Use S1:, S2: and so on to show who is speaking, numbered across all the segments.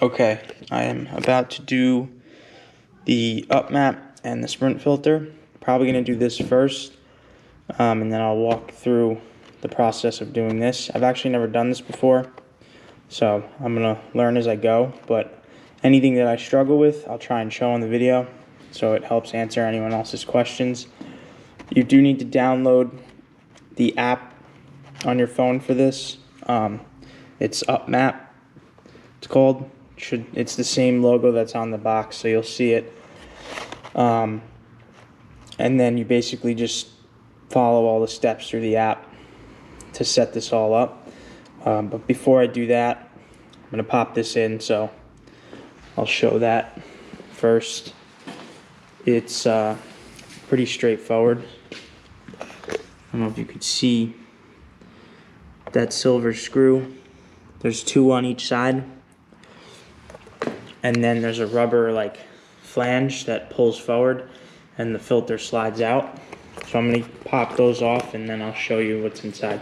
S1: Okay, I am about to do the UpMap and the sprint filter. Probably going to do this first, and then I'll walk through the process of doing this. I've actually never done this before, so I'm going to learn as I go, but anything that I struggle with, I'll try and show on the video, so it helps answer anyone else's questions. You do need to download the app on your phone for this. It's UpMap, it's called. It's the same logo that's on the box, so you'll see it. And then you basically just follow all the steps through the app to set this all up. But before I do that, I'm going to pop this in, so I'll show that first. It's pretty straightforward. I don't know if you could see that silver screw. There's two on each side. And then there's a rubber like flange that pulls forward and the filter slides out. So I'm going to pop those off and then I'll show you what's inside.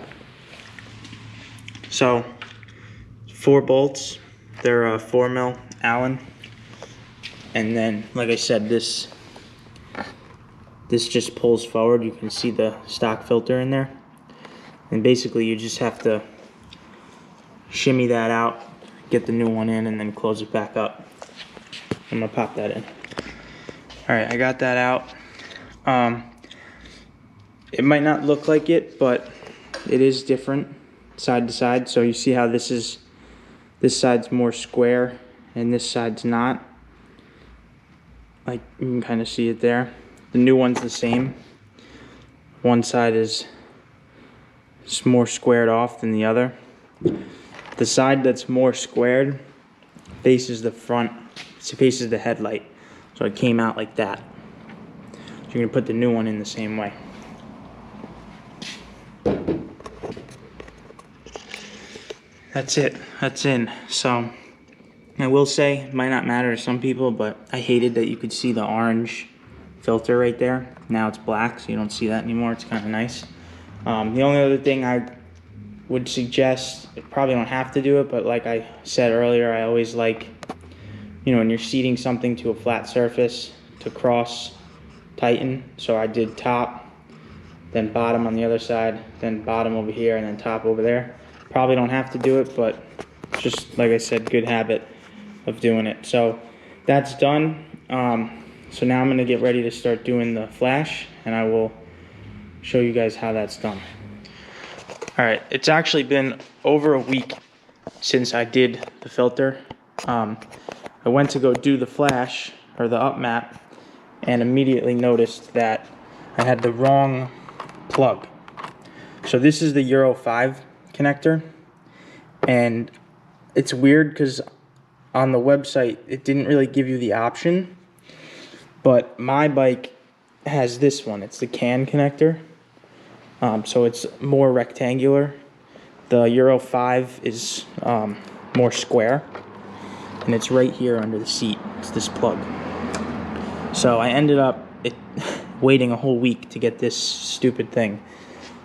S1: So 4 bolts, they're 4mm Allen. And then like I said, this just pulls forward. You can see the stock filter in there. And basically you just have to shimmy that out, get the new one in, and then close it back up. I'm gonna pop that in. Alright, I got that out. It might not look like it, but it is different side to side. So you see how this side's more square and this side's not. Like, you can kind of see it there. The new one's the same. One side is more squared off than the other. The side that's more squared faces the front. It faces the headlight, so it came out like that. So you're gonna put the new one in the same way. That's it. That's in. So I will say, it might not matter to some people, but I hated that you could see the orange filter right there. Now it's black, so you don't see that anymore. It's kind of nice. The only other thing I would suggest, you probably don't have to do it, but like I said earlier, I always like, when you're seating something to a flat surface, to cross tighten. So I did top, then bottom on the other side, then bottom over here, and then top over there. Probably don't have to do it, but just like I said, good habit of doing it. So that's done. So now I'm going to get ready to start doing the flash, and I will show you guys how that's done. Alright, it's actually been over a week since I did the filter. I went to go do the flash, or the UpMap, and immediately noticed that I had the wrong plug. So this is the Euro 5 connector, and it's weird because on the website it didn't really give you the option, but my bike has this one. It's the CAN connector. So it's more rectangular. The Euro 5 is more square, and it's right here under the seat. It's this plug. So I ended up waiting a whole week to get this stupid thing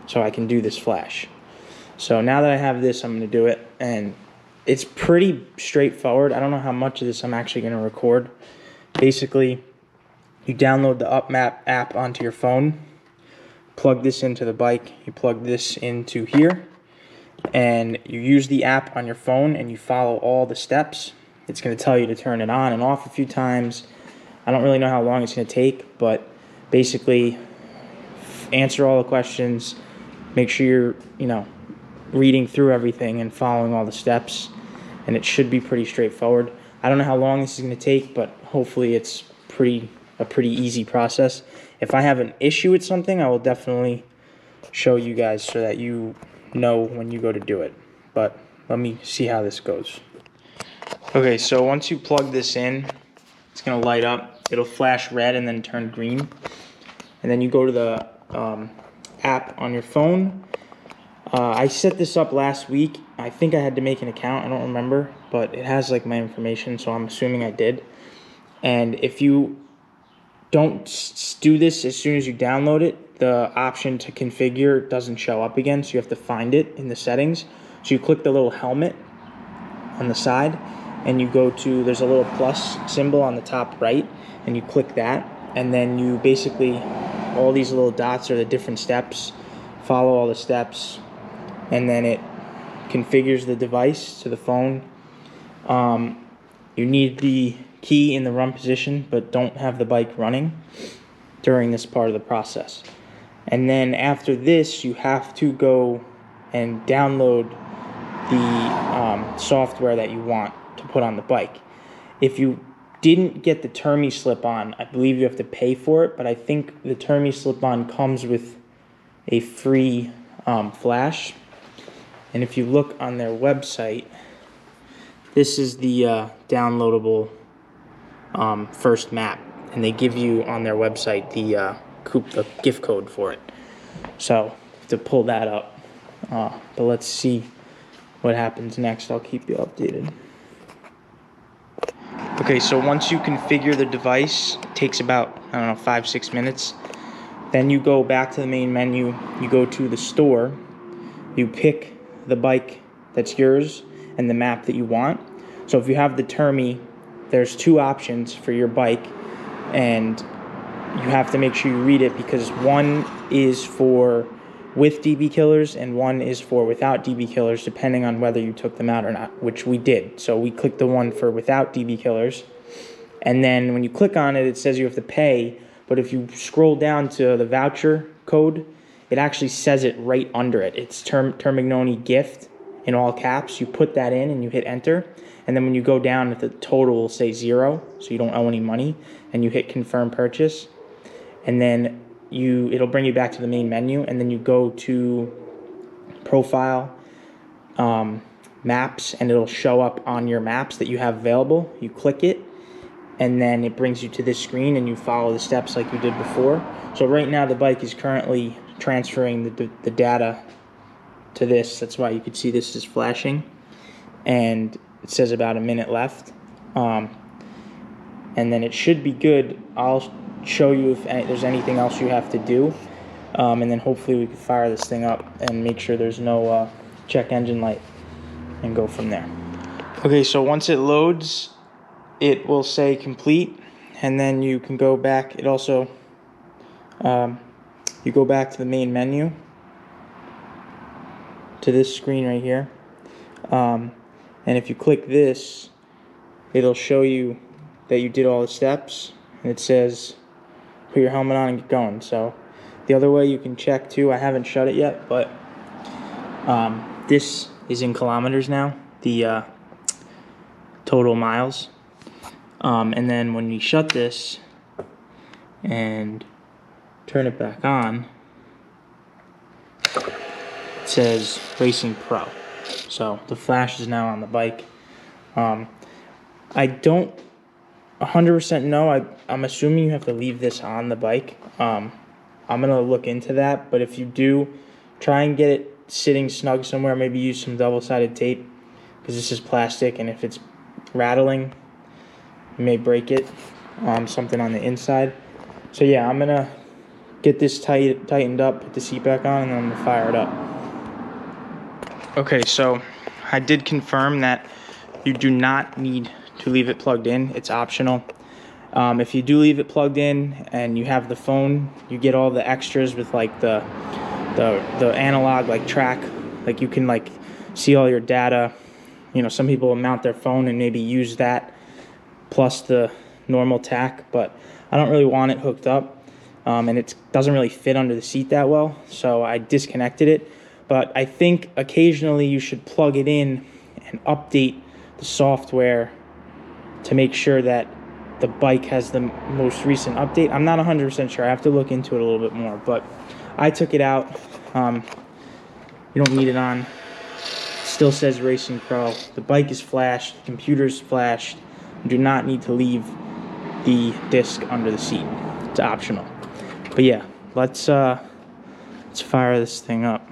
S1: so I can do this flash. So now that I have this, I'm going to do it, and it's pretty straightforward. I don't know how much of this I'm actually going to record. Basically, you download the UpMap app onto your phone, plug this into the bike, you plug this into here, and you use the app on your phone and you follow all the steps. It's going to tell you to turn it on and off a few times. I don't really know how long it's going to take, but basically answer all the questions, make sure you're, reading through everything and following all the steps, and it should be pretty straightforward. I don't know how long this is going to take, but hopefully it's a pretty easy process. If I have an issue with something, I will definitely show you guys so that you know when you go to do it. But let me see how this goes. Okay, so once you plug this in, it's going to light up. It'll flash red and then turn green. And then you go to the app on your phone. I set this up last week. I think I had to make an account. I don't remember, but it has like my information, so I'm assuming I did. And if you don't do this as soon as you download it, the option to configure doesn't show up again, so you have to find it in the settings. So you click the little helmet on the side, and you go to, there's a little plus symbol on the top right, and you click that, and then you basically, all these little dots are the different steps. Follow all the steps, and then it configures the device to the phone. You need the key in the run position, but don't have the bike running during this part of the process. And then after this, you have to go and download the software that you want to put on the bike. If you didn't get the Termi slip-on, I believe you have to pay for it, but I think the Termi slip-on comes with a free flash. And if you look on their website, this is the downloadable first map, and they give you on their website the gift code for it. So to pull that up, but let's see what happens next. I'll keep you updated. Okay, so once you configure the device, it takes about, I don't know, 5-6 minutes. Then you go back to the main menu, you go to the store, you pick the bike that's yours and the map that you want. So if you have the Termi, there's 2 options for your bike, and you have to make sure you read it, because one is for with DB killers and one is for without DB killers, depending on whether you took them out or not, which we did. So we clicked the one for without DB killers, and then when you click on it, it says you have to pay, but if you scroll down to the voucher code, it actually says it right under it. It's Termignoni gift in all caps. You put that in and you hit enter, and then when you go down, the total will say 0, so you don't owe any money, and you hit confirm purchase, and then it'll bring you back to the main menu, and then you go to profile, maps, and it'll show up on your maps that you have available. You click it, and then it brings you to this screen, and you follow the steps like you did before. So right now the bike is currently transferring the data to this. That's why you can see this is flashing, and it says about a minute left, and then it should be good. I'll show you if there's anything else you have to do, and then hopefully we can fire this thing up and make sure there's no check engine light and go from there. Okay, so once it loads, it will say complete, and then you can go back. It also you go back to the main menu, to this screen right here, and if you click this, it'll show you that you did all the steps, and it says put your helmet on and get going. So the other way you can check too, I haven't shut it yet, but this is in kilometers now, the total miles, and then when you shut this and turn it back on, it says Racing Pro. So the flash is now on the bike. I don't 100% know. I'm assuming you have to leave this on the bike. I'm gonna look into that, but if you do, try and get it sitting snug somewhere. Maybe use some double-sided tape, because this is plastic, and if it's rattling, you may break it. Something on the inside. So yeah, I'm gonna get this tightened up, put the seat back on, and then I'm gonna fire it up. Okay, so I did confirm that you do not need to leave it plugged in. It's optional. If you do leave it plugged in and you have the phone, you get all the extras with like the analog like track, like you can like see all your data. You know, some people will mount their phone and maybe use that plus the normal tack, but I don't really want it hooked up, and it doesn't really fit under the seat that well, so I disconnected it. But I think occasionally you should plug it in and update the software to make sure that the bike has the most recent update. I'm not 100% sure. I have to look into it a little bit more, but I took it out. You don't need it on. It still says Racing Pro. The bike is flashed. The computer's flashed. You do not need to leave the disc under the seat. It's optional. But yeah, let's fire this thing up.